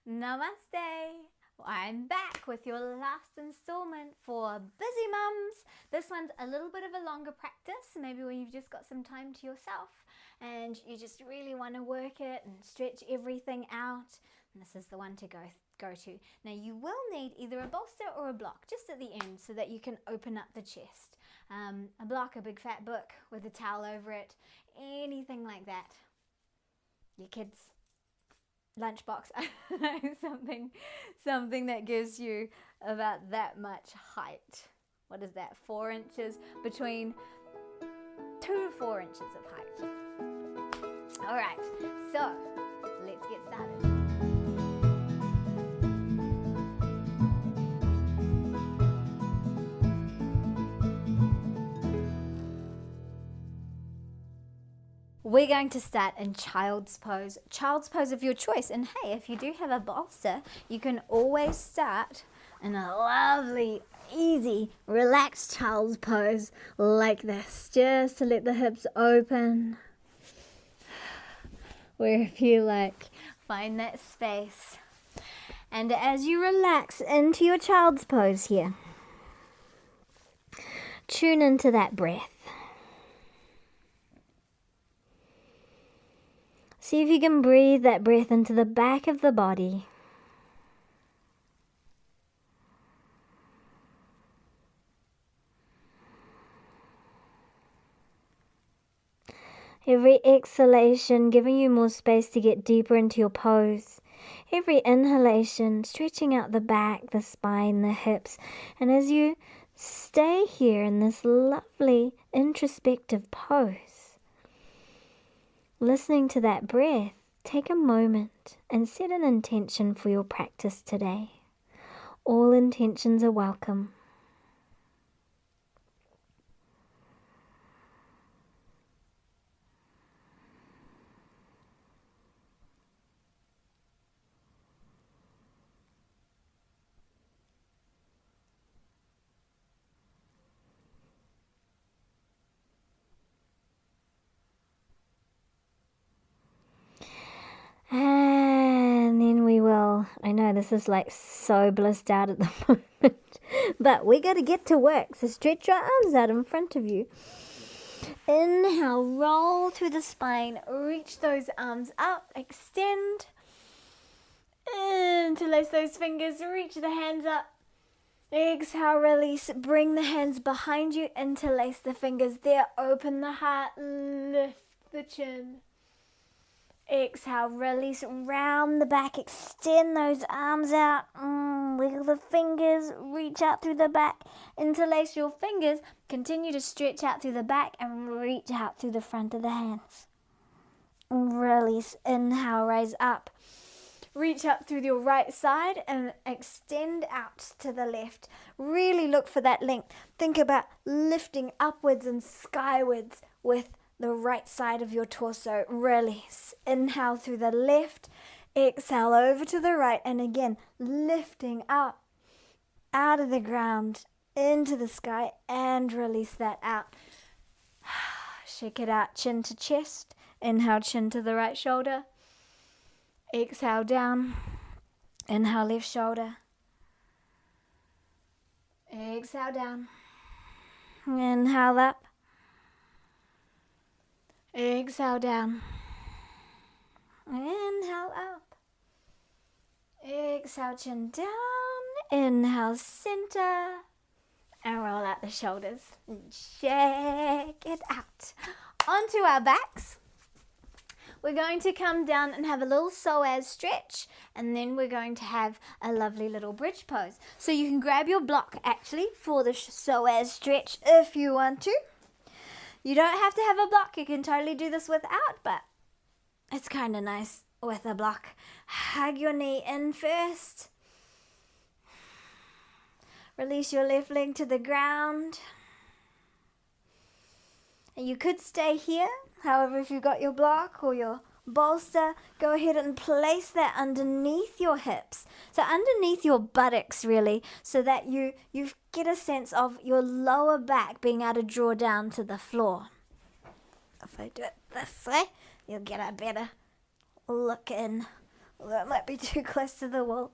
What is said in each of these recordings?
Namaste! I'm back with your last installment for Busy Mums. This one's a little bit of a longer practice, maybe when you've just got some time to yourself and you just really want to work it and stretch everything out. And this is the one to go to. Now you will need either a bolster or a block just at the end so that you can open up the chest. A block, a big fat book with a towel over it, anything like that. Your kids' lunchbox, something that gives you about that much height. What is that? 4 inches, between 2 to 4 inches of height. All right, so let's get started. We're going to start in child's pose of your choice. And hey, if you do have a bolster, you can always start in a lovely, easy, relaxed child's pose like this, just to let the hips open. Wherever you like, find that space. And as you relax into your child's pose here, tune into that breath. See if you can breathe that breath into the back of the body. Every exhalation giving you more space to get deeper into your pose. Every inhalation stretching out the back, the spine, the hips. And as you stay here in this lovely introspective pose, listening to that breath, take a moment and set an intention for your practice today. All intentions are welcome. And then we will, I know this is like so blissed out at the moment, but we got to get to work. So stretch your arms out in front of you. Inhale, roll through the spine, reach those arms up, extend. Interlace those fingers, reach the hands up. Exhale, release, bring the hands behind you, interlace the fingers there, open the heart, lift the chin. Exhale, release, round the back, extend those arms out, wiggle the fingers, reach out through the back, interlace your fingers, continue to stretch out through the back and reach out through the front of the hands. Release, inhale, raise up, reach up through your right side and extend out to the left. Really look for that length. Think about lifting upwards and skywards with the right side of your torso. Release. Inhale through the left. Exhale over to the right. And again, lifting up out of the ground into the sky and release that out. Shake it out, chin to chest. Inhale, chin to the right shoulder. Exhale down. Inhale, left shoulder. Exhale down. Inhale up. Exhale down. Inhale up. Exhale, chin down. Inhale, center. And roll out the shoulders. Shake it out. Onto our backs. We're going to come down and have a little psoas stretch, and then we're going to have a lovely little bridge pose. So you can grab your block actually for the psoas stretch if you want to. You don't have to have a block. You can totally do this without, but it's kind of nice with a block. Hug your knee in first. Release your left leg to the ground. And you could stay here. However, if you've got your block or your bolster, go ahead and place that underneath your hips. So underneath your buttocks, really, so that you get a sense of your lower back being able to draw down to the floor. If I do it this way, you'll get a better look in That might be too close to the wall.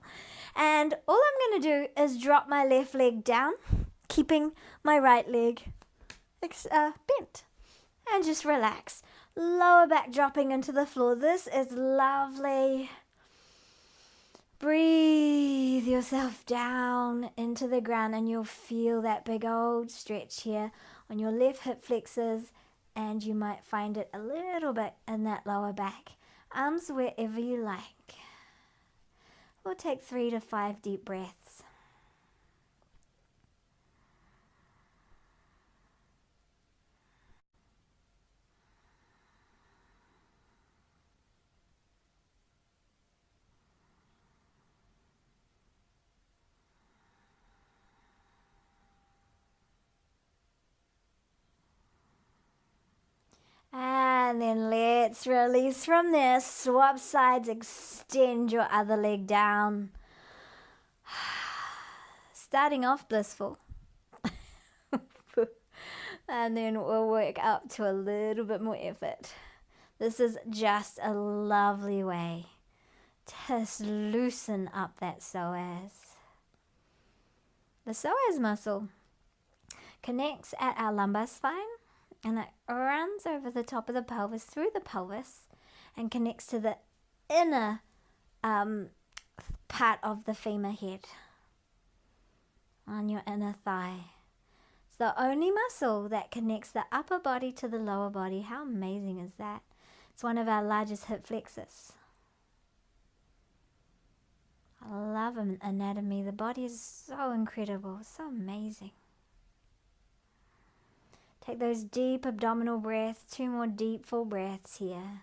And all I'm going to do is drop my left leg down, keeping my right leg bent. And just relax. Lower back dropping into the floor. This is lovely. Breathe yourself down into the ground and you'll feel that big old stretch here on your left hip flexors, and you might find it a little bit in that lower back. Arms wherever you like. We'll take 3 to 5 deep breaths. And then let's release from there. Swap sides, extend your other leg down. Starting off blissful. And then we'll work up to a little bit more effort. This is just a lovely way to loosen up that psoas. The psoas muscle connects at our lumbar spine, and it runs over the top of the pelvis, through the pelvis, and connects to the inner part of the femur head on your inner thigh. It's the only muscle that connects the upper body to the lower body. How amazing is that? It's one of our largest hip flexors. I love anatomy. The body is so incredible, so amazing. Take those deep abdominal breaths, 2 more deep full breaths here.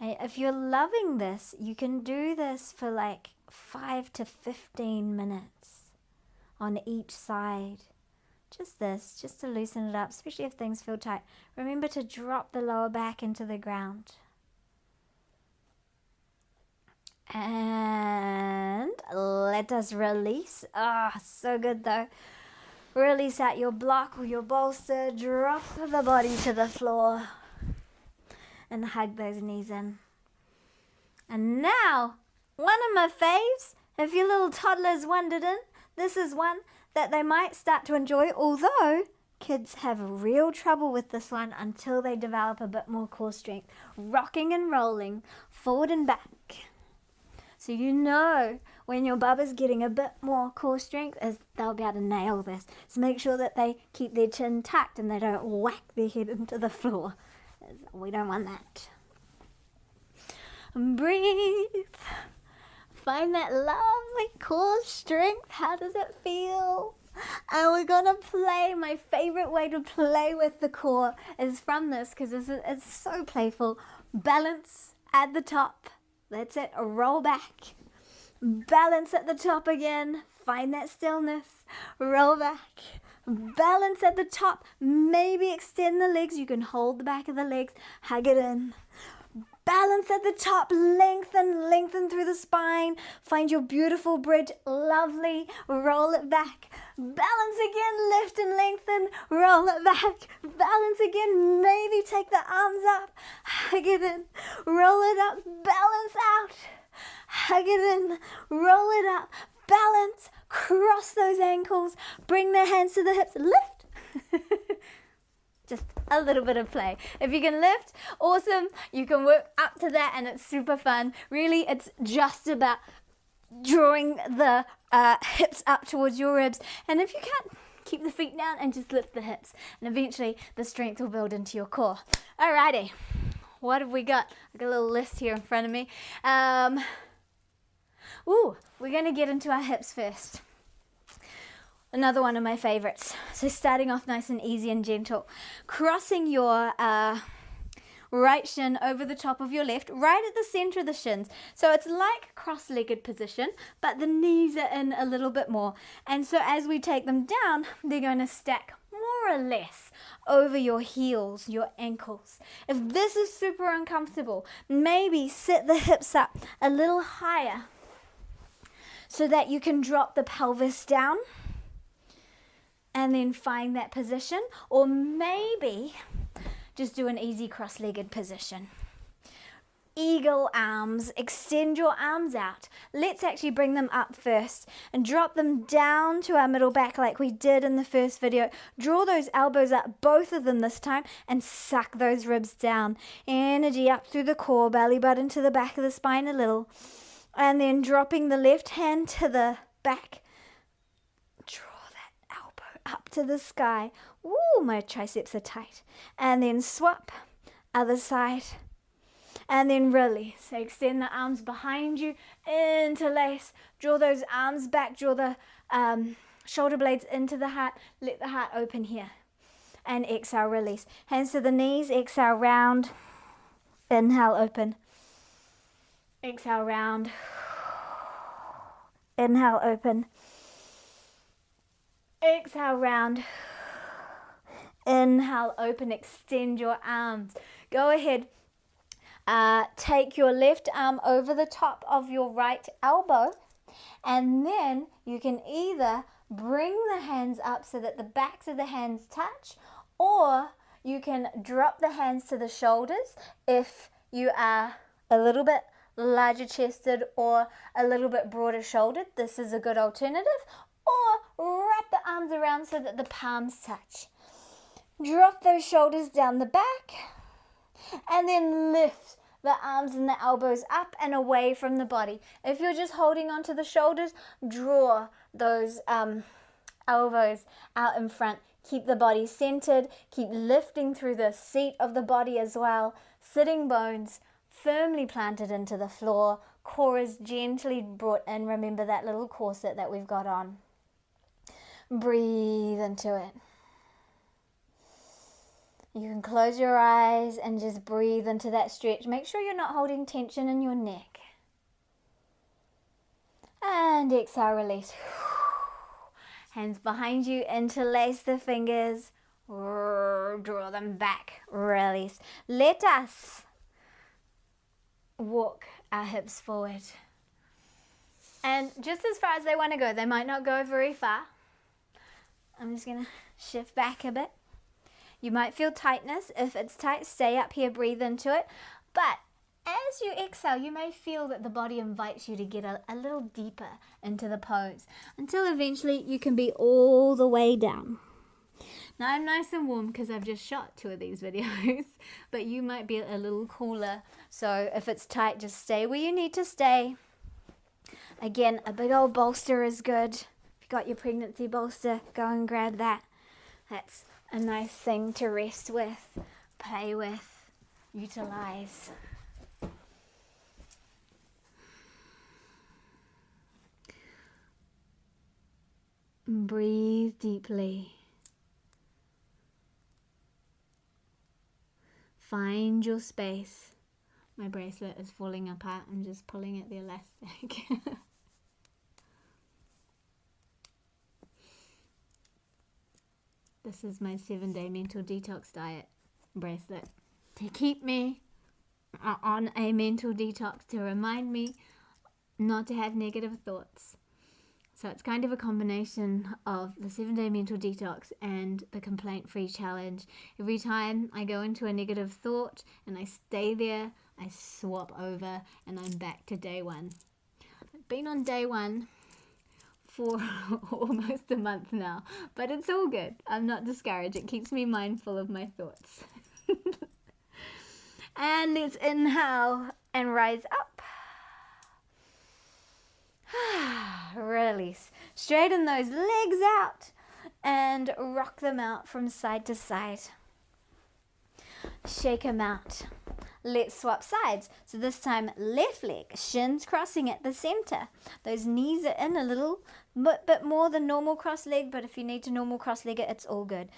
And if you're loving this, you can do this for like 5 to 15 minutes on each side. Just this, just to loosen it up, especially if things feel tight. Remember to drop the lower back into the ground. And let us release. So good though. Release out your block or your bolster. Drop the body to the floor. And hug those knees in. And now, one of my faves, if your little toddlers wandered in, this is one that they might start to enjoy, although kids have real trouble with this one until they develop a bit more core strength. Rocking and rolling, forward and back. So you know when your bubba's getting a bit more core strength, is they'll be able to nail this. So make sure that they keep their chin tucked and they don't whack their head into the floor. We don't want that. Breathe. Find that lovely core strength. How does it feel? And we're going to play. My favorite way to play with the core is from this, because it's so playful. Balance at the top. That's it. Roll back. Balance at the top again. Find that stillness. Roll back. Balance at the top. Maybe extend the legs. You can hold the back of the legs. Hug it in. Balance at the top. Lengthen through the spine. Find your beautiful bridge. Lovely. Roll it back. Balance again. Lift and lengthen. Roll it back. Balance again. Maybe take the arms up. Hug it in. Roll it up. Balance out. Hug it in. Roll it up. Balance. Cross those ankles. Bring the hands to the hips. Lift. Just a little bit of play. If you can lift, awesome. You can work up to that and it's super fun. Really, it's just about drawing the hips up towards your ribs. And if you can't, keep the feet down and just lift the hips. And eventually, the strength will build into your core. Alrighty. What have we got? I've got a little list here in front of me. We're going to get into our hips first. Another one of my favorites. So starting off nice and easy and gentle. Crossing your right shin over the top of your left, right at the center of the shins. So it's like cross-legged position, but the knees are in a little bit more. And so as we take them down, they're going to stack more or less over your heels, your ankles. If this is super uncomfortable, maybe sit the hips up a little higher so that you can drop the pelvis down and then find that position, or maybe just do an easy cross-legged position. eagle arms. Extend your arms out. Let's actually bring them up first and drop them down to our middle back like we did in the first video. Draw those elbows up, both of them this time, and suck those ribs down. Energy up through the core, belly button to the back of the spine a little. And then dropping the left hand to the back. Draw that elbow up to the sky. Ooh, my triceps are tight. And then swap, other side. And then release. So extend the arms behind you, interlace. Draw those arms back, draw the shoulder blades into the heart. Let the heart open here. And exhale, release. Hands to the knees, exhale, round. Inhale, open. Exhale, round. Inhale, open. Exhale, round. Inhale, open. Extend your arms. Go ahead. Take your left arm over the top of your right elbow, and then you can either bring the hands up so that the backs of the hands touch, or you can drop the hands to the shoulders if you are a little bit larger chested or a little bit broader shouldered. This is a good alternative. Or wrap the arms around so that the palms touch. Drop those shoulders down the back, and then lift the arms and the elbows up and away from the body. If you're just holding onto the shoulders, draw those elbows out in front. Keep the body centered. Keep lifting through the seat of the body as well. Sitting bones firmly planted into the floor. Core is gently brought in. Remember that little corset that we've got on. Breathe into it. You can close your eyes and just breathe into that stretch. Make sure you're not holding tension in your neck. And exhale, release. Hands behind you, interlace the fingers. Draw them back, release. Let us walk our hips forward. And just as far as they want to go, they might not go very far. I'm just going to shift back a bit. You might feel tightness. If it's tight, stay up here, breathe into it. But as you exhale, you may feel that the body invites you to get a little deeper into the pose until eventually you can be all the way down. Now I'm nice and warm because I've just shot 2 of these videos, but you might be a little cooler. So if it's tight, just stay where you need to stay. Again, a big old bolster is good. If you got your pregnancy bolster, go and grab that. That's a nice thing to rest with, play with, utilize. Breathe deeply. Find your space. My bracelet is falling apart. I'm just pulling at the elastic. This is my 7-day mental detox diet bracelet to keep me on a mental detox, to remind me not to have negative thoughts. So it's kind of a combination of the 7-day mental detox and the complaint-free challenge. Every time I go into a negative thought and I stay there, I swap over and I'm back to day 1. I've been on day 1 for almost a month now, but it's all good. I'm not discouraged. It keeps me mindful of my thoughts. And let's inhale and rise up. Release. Straighten those legs out and rock them out from side to side. Shake them out. Let's swap sides. So this time, left leg, shins crossing at the center. Those knees are in a little bit more than normal cross leg, but if you need to normal cross leg it, it's all good.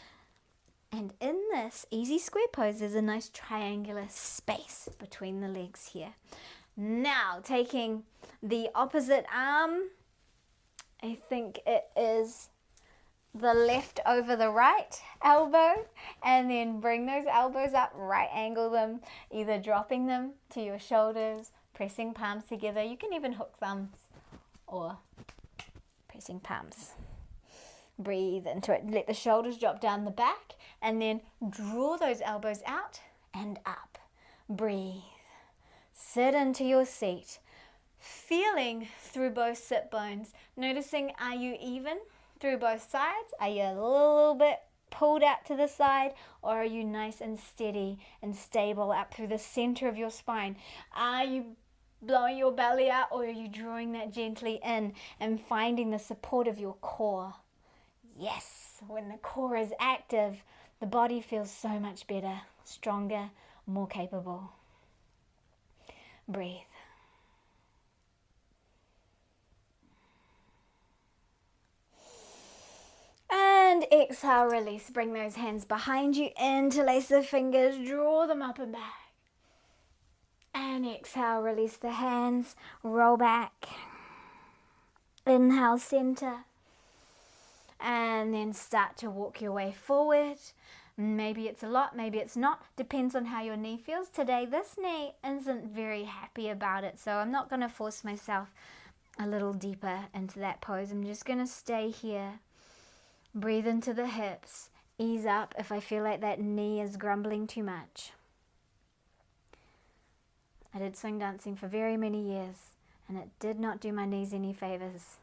And in this easy square pose, there's a nice triangular space between the legs here. Now, taking the opposite arm, I think it is the left over the right elbow, and then bring those elbows up, right angle them, either dropping them to your shoulders, pressing palms together. You can even hook thumbs or pressing palms. Breathe into it. Let the shoulders drop down the back, and then draw those elbows out and up. Breathe. Sit into your seat, feeling through both sit bones, noticing, are you even through both sides? Are you a little bit pulled out to the side, or are you nice and steady and stable up through the center of your spine? Are you blowing your belly out, or are you drawing that gently in and finding the support of your core? Yes, when the core is active, the body feels so much better, stronger, more capable. Breathe. And exhale, release. Bring those hands behind you, interlace the fingers, draw them up and back. And exhale, release the hands, roll back. Inhale, center. And then start to walk your way forward. Maybe it's a lot, maybe it's not. Depends on how your knee feels. Today, this knee isn't very happy about it, so I'm not going to force myself a little deeper into that pose. I'm just going to stay here. Breathe into the hips. Ease up if I feel like that knee is grumbling too much. I did swing dancing for very many years, and it did not do my knees any favors.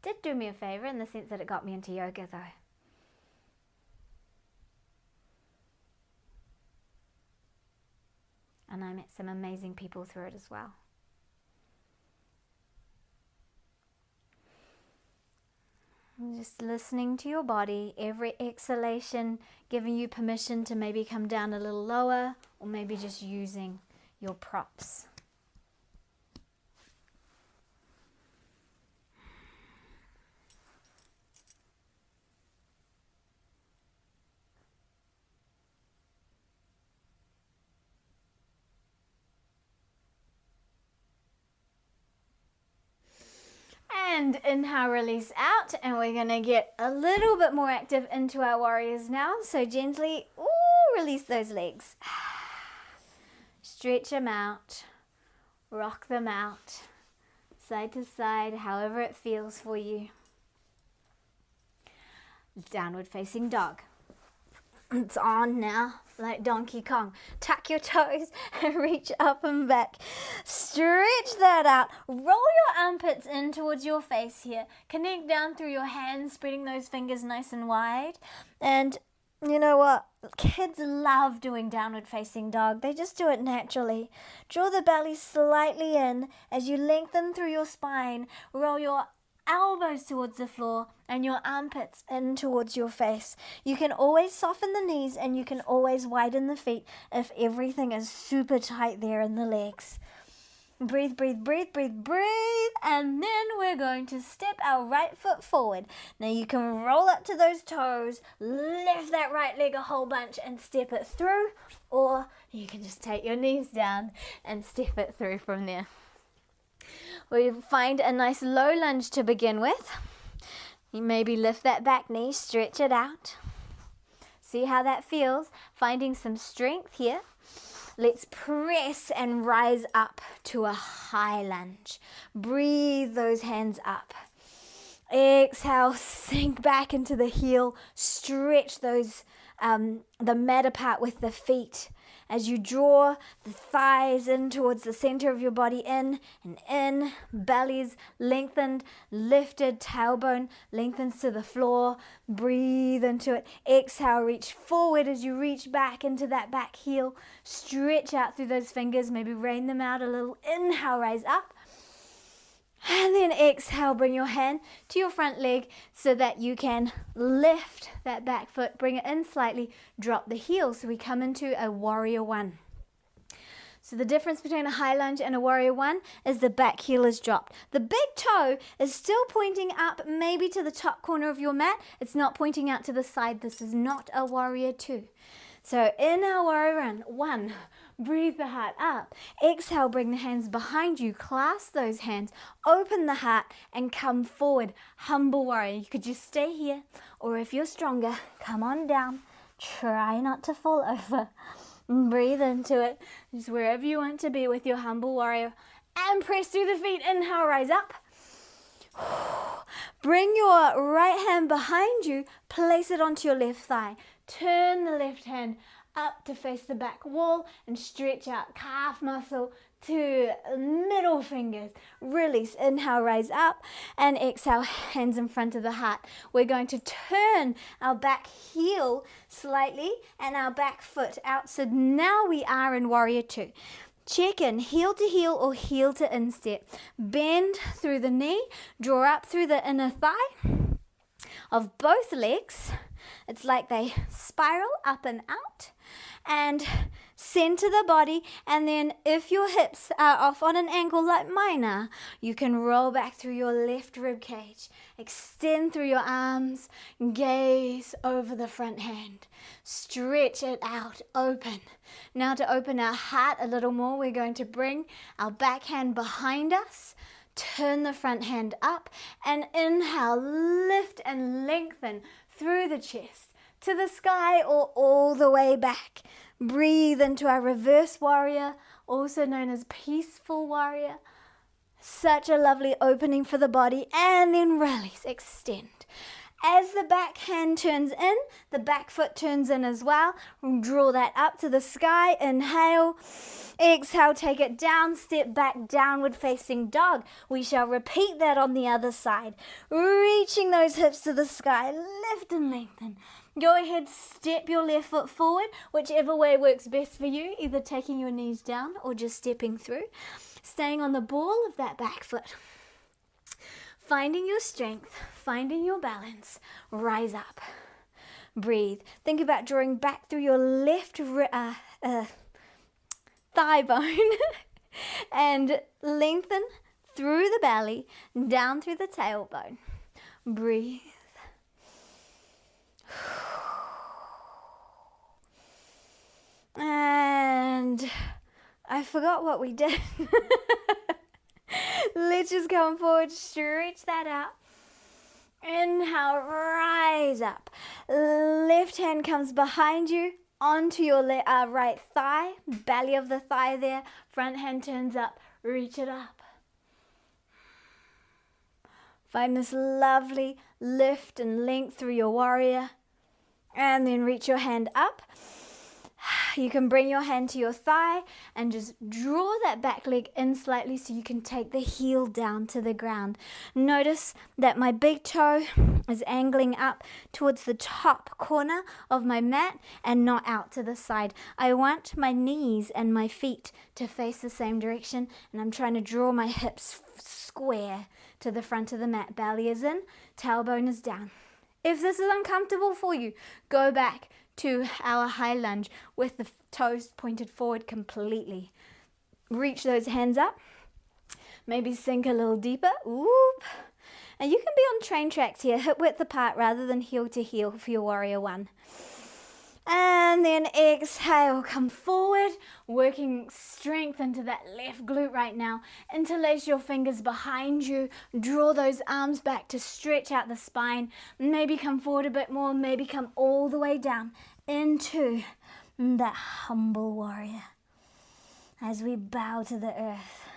Did do me a favor in the sense that it got me into yoga though. And I met some amazing people through it as well. Just listening to your body, every exhalation giving you permission to maybe come down a little lower, or maybe just using your props. And inhale, release out, and we're going to get a little bit more active into our warriors now. So gently, release those legs. Stretch them out, rock them out, side to side, however it feels for you. Downward facing dog. It's on now, like Donkey Kong. Tuck your toes and reach up and back. Stretch that out. Roll your armpits in towards your face here. Connect down through your hands, spreading those fingers nice and wide. And you know what? Kids love doing downward facing dog. They just do it naturally. Draw the belly slightly in as you lengthen through your spine. Roll your elbows towards the floor and your armpits in towards your face. You can always soften the knees and you can always widen the feet if everything is super tight there in the legs. Breathe, breathe, breathe, breathe, breathe. And then we're going to step our right foot forward. Now you can roll up to those toes, lift that right leg a whole bunch and step it through, or you can just take your knees down and step it through from there. We find a nice low lunge to begin with. You maybe lift that back knee, stretch it out. See how that feels. Finding some strength here. Let's press and rise up to a high lunge. Breathe those hands up. Exhale, sink back into the heel. Stretch those the mat apart with the feet. As you draw the thighs in towards the center of your body, in and in, bellies lengthened, lifted, tailbone lengthens to the floor. Breathe into it. Exhale, reach forward as you reach back into that back heel. Stretch out through those fingers, maybe rain them out a little. Inhale, rise up. And then exhale, bring your hand to your front leg so that you can lift that back foot, bring it in slightly, drop the heel. So we come into a warrior one. So the difference between a high lunge and a warrior one is the back heel is dropped. The big toe is still pointing up, maybe to the top corner of your mat. It's not pointing out to the side. This is not a warrior two. So in our warrior one, breathe the heart up. Exhale, bring the hands behind you. Clasp those hands. Open the heart and come forward. Humble warrior. You could just stay here. Or if you're stronger, come on down. Try not to fall over. Breathe into it. Just wherever you want to be with your humble warrior. And press through the feet. Inhale, rise up. Bring your right hand behind you. Place it onto your left thigh. Turn the left hand up to face the back wall and stretch out calf muscle, to middle fingers. Release. Inhale, rise up, and exhale, hands in front of the heart. We're going to turn our back heel slightly and our back foot out. So now we are in warrior two. Check in, heel to heel or heel to instep. Bend through the knee, draw up through the inner thigh of both legs. It's like they spiral up and out, and center the body. And then if your hips are off on an angle like mine are, you can roll back through your left rib cage. Extend through your arms, gaze over the front hand. Stretch it out, open. Now to open our heart a little more, we're going to bring our back hand behind us. Turn the front hand up and inhale, lift and lengthen through the chest to the sky or all the way back. Breathe into our reverse warrior, also known as peaceful warrior. Such a lovely opening for the body, and then release, extend. As the back hand turns in, the back foot turns in as well. Draw that up to the sky. Inhale. Exhale, take it down. Step back, downward facing dog. We shall repeat that on the other side. Reaching those hips to the sky. Lift and lengthen. Go ahead, step your left foot forward, whichever way works best for you, either taking your knees down or just stepping through. Staying on the ball of that back foot. Finding your strength, finding your balance, rise up. Breathe. Think about drawing back through your left thigh bone and lengthen through the belly, down through the tailbone. Breathe. And I forgot what we did. Let's just come forward, stretch that out. Inhale, rise up. Left hand comes behind you onto your right thigh, belly of the thigh there. Front hand turns up, reach it up. Find this lovely lift and length through your warrior. And then reach your hand up. You can bring your hand to your thigh and just draw that back leg in slightly so you can take the heel down to the ground. Notice that my big toe is angling up towards the top corner of my mat and not out to the side. I want my knees and my feet to face the same direction, and I'm trying to draw my hips square to the front of the mat. Belly is in, tailbone is down. If this is uncomfortable for you, go back to our high lunge with the toes pointed forward completely. Reach those hands up. Maybe sink a little deeper. Whoop. And you can be on train tracks here, hip width apart rather than heel to heel for your warrior one. And then exhale, come forward, working strength into that left glute right now. Interlace your fingers behind you, draw those arms back to stretch out the spine. Maybe come forward a bit more, maybe come all the way down into that humble warrior. As we bow to the earth,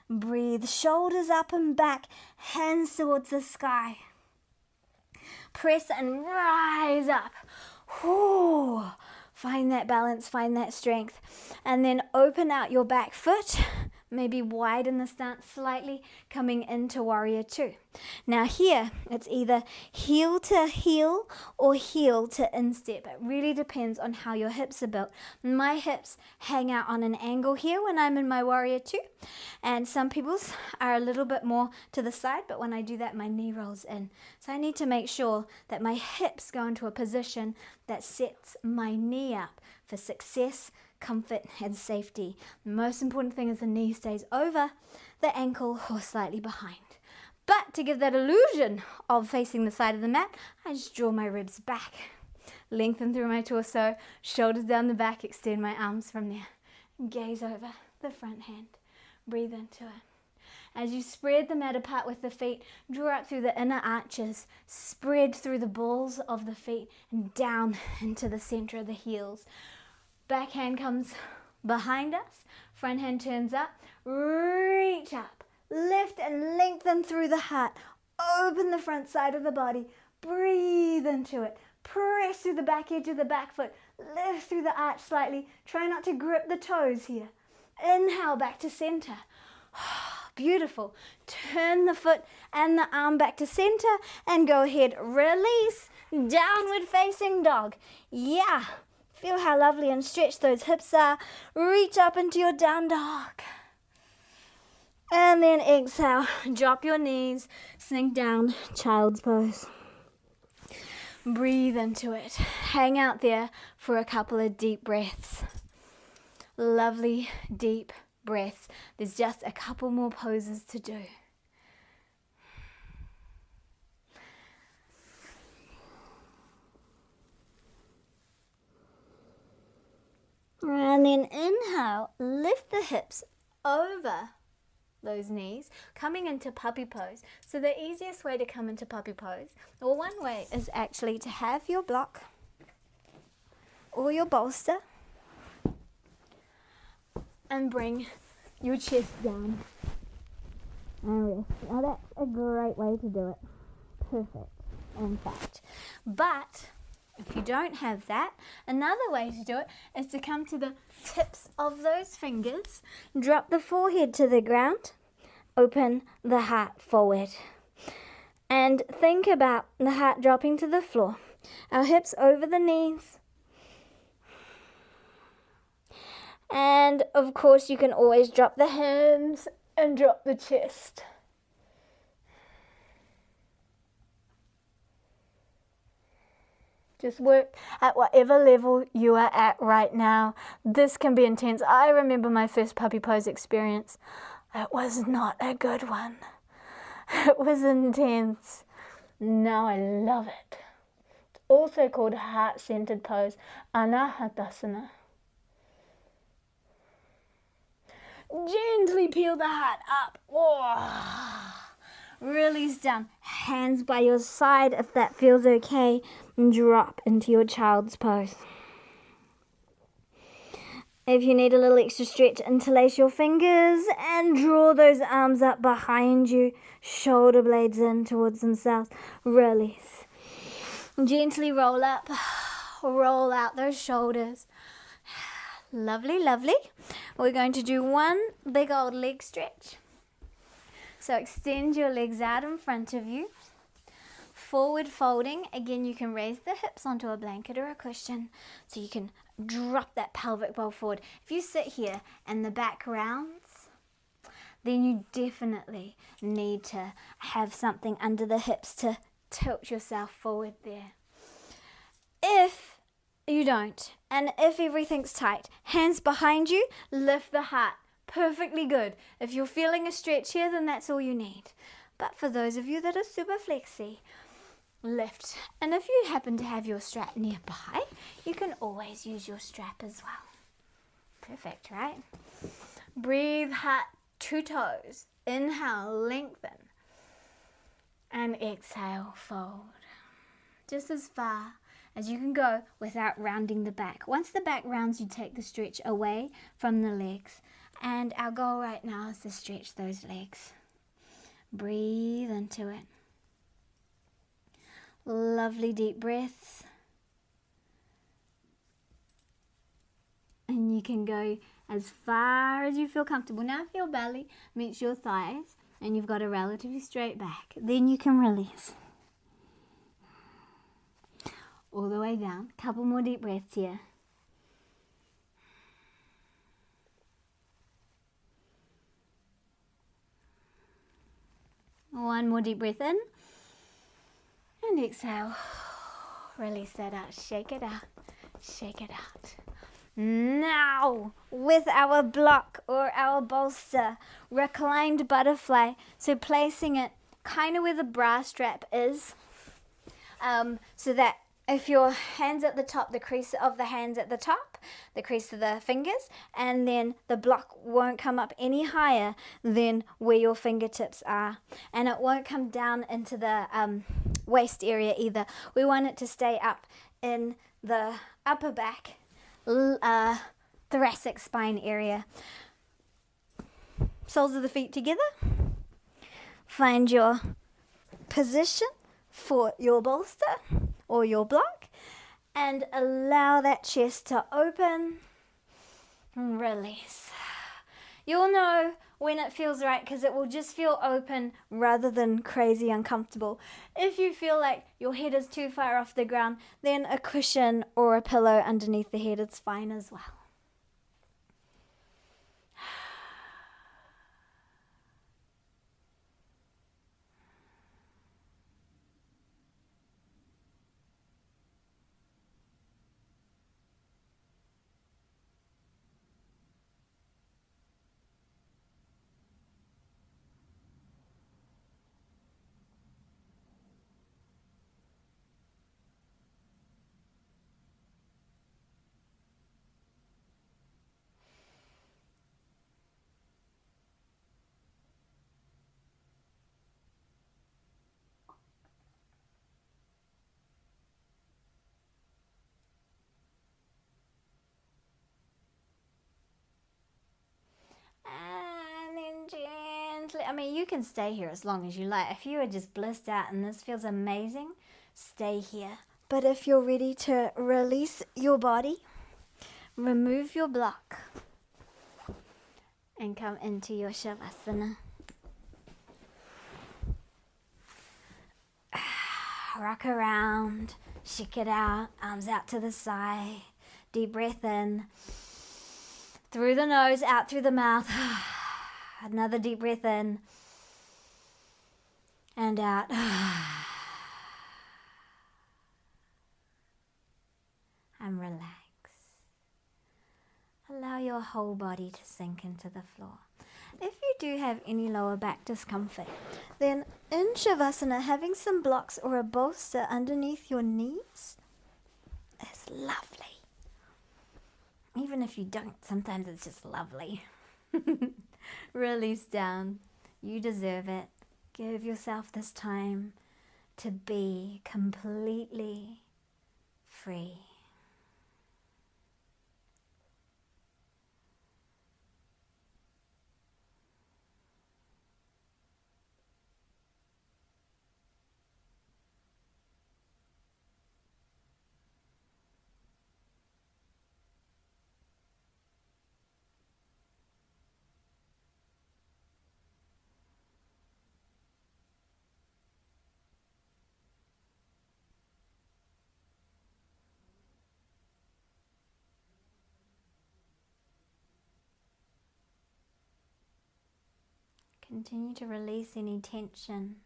breathe, shoulders up and back, hands towards the sky. Press and rise up. Ooh, find that balance, find that strength. And then open out your back foot. Maybe widen the stance slightly, coming into warrior two. Now here, it's either heel to heel or heel to instep. It really depends on how your hips are built. My hips hang out on an angle here when I'm in my warrior two. And some people's are a little bit more to the side, but when I do that, my knee rolls in. So I need to make sure that my hips go into a position that sets my knee up for success, comfort and safety. The most important thing is the knee stays over the ankle or slightly behind. But to give that illusion of facing the side of the mat, I just draw my ribs back, lengthen through my torso, shoulders down the back, extend my arms from there. Gaze over the front hand. Breathe into it. As you spread the mat apart with the feet, draw up through the inner arches, spread through the balls of the feet and down into the center of the heels. Back hand comes behind us, front hand turns up, reach up, lift and lengthen through the heart, open the front side of the body, breathe into it, press through the back edge of the back foot, lift through the arch slightly, try not to grip the toes here. Inhale back to center. Beautiful. Turn the foot and the arm back to center and go ahead. Release. Downward facing dog. Yeah. Feel how lovely and stretched those hips are. Reach up into your down dog. And then exhale. Drop your knees. Sink down. Child's pose. Breathe into it. Hang out there for a couple of deep breaths. Lovely deep breaths. There's just a couple more poses to do. And then inhale, lift the hips over those knees, coming into puppy pose. So the easiest way to come into puppy pose, or one way, is actually to have your block or your bolster and bring your chest down and rest. Now that's a great way to do it. Perfect, in fact. But if you don't have that, another way to do it is to come to the tips of those fingers, drop the forehead to the ground, open the heart forward. And think about the heart dropping to the floor, our hips over the knees. And of course you can always drop the hands and drop the chest. Just work at whatever level you are at right now. This can be intense. I remember my first puppy pose experience. It was not a good one. It was intense. Now I love it. It's also called heart-centered pose, Anahatasana. Gently peel the heart up. Oh. Release down. Hands by your side if that feels okay. And drop into your child's pose. If you need a little extra stretch, interlace your fingers and draw those arms up behind you. Shoulder blades in towards themselves. Release. Gently roll up. Roll out those shoulders. Lovely, lovely. We're going to do one big old leg stretch. So extend your legs out in front of you. Forward folding. Again, you can raise the hips onto a blanket or a cushion so you can drop that pelvic bowl forward. If you sit here and the back rounds, then you definitely need to have something under the hips to tilt yourself forward there. If you don't, and if everything's tight, hands behind you, lift the heart. Perfectly good. If you're feeling a stretch here, then that's all you need. But for those of you that are super flexy, lift. And if you happen to have your strap nearby, you can always use your strap as well. Perfect, right? Breathe, heart to toes. Inhale, lengthen. And exhale, fold. Just as far as you can go without rounding the back. Once the back rounds, you take the stretch away from the legs. And our goal right now is to stretch those legs. Breathe into it. Lovely deep breaths. And you can go as far as you feel comfortable. Now if your belly meets your thighs and you've got a relatively straight back, then you can release. All the way down. Couple more deep breaths here. One more deep breath in. And exhale. Release that out. Shake it out. Shake it out. Now, with our block or our bolster, reclined butterfly. So placing it kind of where the bra strap is. So that if your hands at the top, the crease of the hands at the top, the crease of the fingers, and then the block won't come up any higher than where your fingertips are. And it won't come down into the waist area either. We want it to stay up in the upper back, thoracic spine area. Soles of the feet together. Find your position for your bolster or your block, and allow that chest to open and release. You'll know when it feels right because it will just feel open rather than crazy uncomfortable. If you feel like your head is too far off the ground, then a cushion or a pillow underneath the head is fine as well. And then gently, I mean, you can stay here as long as you like. If you are just blissed out and this feels amazing, stay here. But if you're ready to release your body, remove your block and come into your Shavasana. Rock around, shake it out, arms out to the side, deep breath in, through the nose, out through the mouth. Another deep breath in and out. And relax. Allow your whole body to sink into the floor. If you do have any lower back discomfort, then in Shavasana, having some blocks or a bolster underneath your knees is lovely. Even if you don't, sometimes it's just lovely. Release down. You deserve it. Give yourself this time to be completely free. Continue to release any tension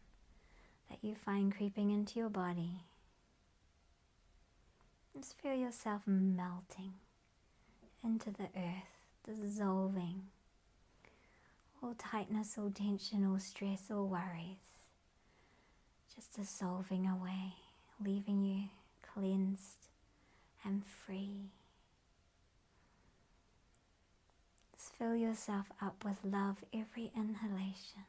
that you find creeping into your body. Just feel yourself melting into the earth, dissolving all tightness, all tension, all stress, all worries. Just dissolving away, leaving you cleansed and free. Just fill yourself up with love every inhalation.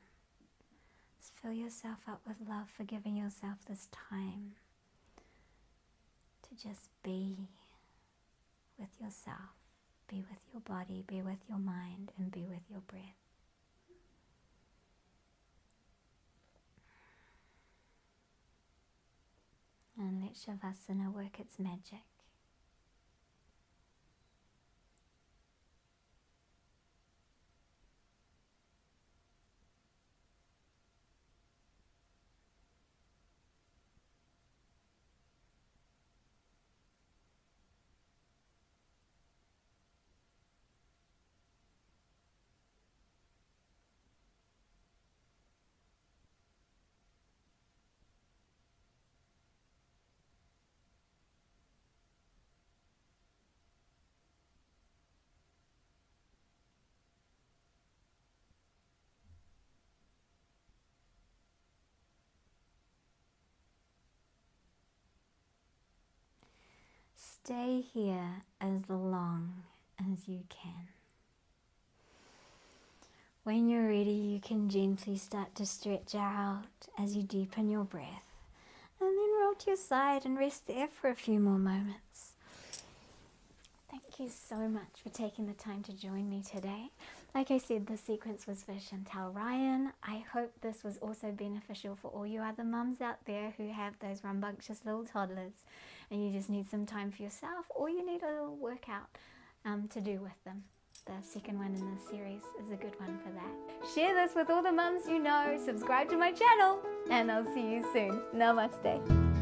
Just fill yourself up with love for giving yourself this time to just be with yourself, be with your body, be with your mind, and be with your breath. And let Shavasana work its magic. Stay here as long as you can. When you're ready, you can gently start to stretch out as you deepen your breath, and then roll to your side and rest there for a few more moments. Thank you so much for taking the time to join me today. Like I said, the sequence was for Chantel Ryan. I hope this was also beneficial for all you other mums out there who have those rambunctious little toddlers and you just need some time for yourself, or you need a little workout to do with them. the second one in this series is a good one for that. Share this with all the mums you know, subscribe to my channel, and I'll see you soon. Namaste.